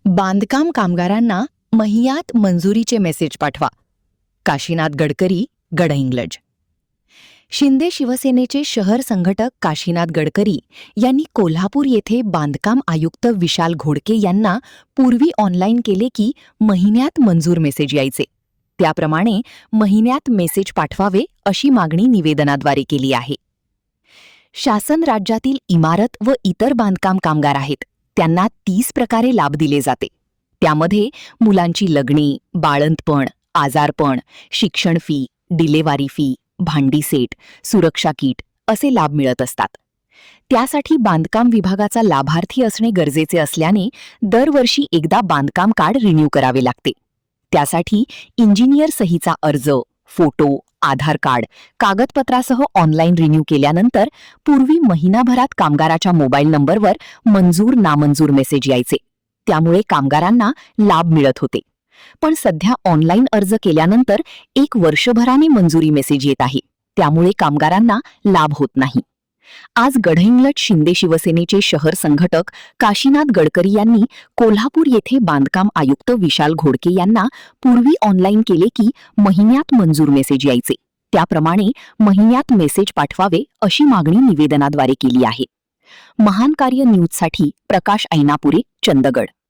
बांधकाम कामगारांना महिन्यात मंजुरीचे मेसेज पाठवा. काशीनाथ गडकरी, गडहिंग्लज. शिंदे शिवसेनेचे शहर संघटक काशीनाथ गडकरी यांनी कोल्हापूर येथे बांधकाम आयुक्त विशाल घोडके यांना पूर्वी ऑनलाईन केले की महिन्यात मंजूर मेसेज यायचे. त्याप्रमाणे महिन्यात मेसेज पाठवावे अशी मागणी निवेदनाद्वारे केली आहे. शासन राज्यातील इमारत व इतर बांधकाम कामगार आहेत त्यांना 30 प्रकारे लाभ दिले जाते. त्यामध्ये मुलांची लग्ने, बाळंतपण, आजारपण, शिक्षण फी, डिलेवारी फी, भांडी सेट, सुरक्षा किट असे लाभ मिळत असतात. त्यासाठी बांधकाम विभागाचा लाभार्थी असणे गरजेचे असल्याने दरवर्षी एकदा बांधकाम कार्ड रिन्यू करावे लागते. त्यासाठी इंजिनियर सहीचा अर्ज, फोटो, आधार कार्ड, कागदपत्रासह ऑनलाईन रिन्यू केल्यानंतर पूर्वी महिनाभरात कामगाराच्या मोबाईल नंबरवर मंजूर नामंजूर मेसेज यायचे. त्यामुळे कामगारांना लाभ मिळत होते. पण सध्या ऑनलाईन अर्ज केल्यानंतर 1 वर्षभराने मंजुरी मेसेज येत आहे. त्यामुळे कामगारांना लाभ होत नाही. आज गडहिंग्लज शिंदे शिवसेनेचे शहर संघटक काशीनाथ गडकरी यांनी कोल्हापूर येथे बांधकाम आयुक्त विशाल घोडके यांना पूर्वी ऑनलाईन केले की महिन्यात मंजूर मेसेज यायचे. त्याप्रमाणे महिन्यात मेसेज पाठवावे अशी मागणी निवेदनाद्वारे केली आहे. महान कार्य न्यूजसाठी प्रकाश ऐनापुरे, चंदगड.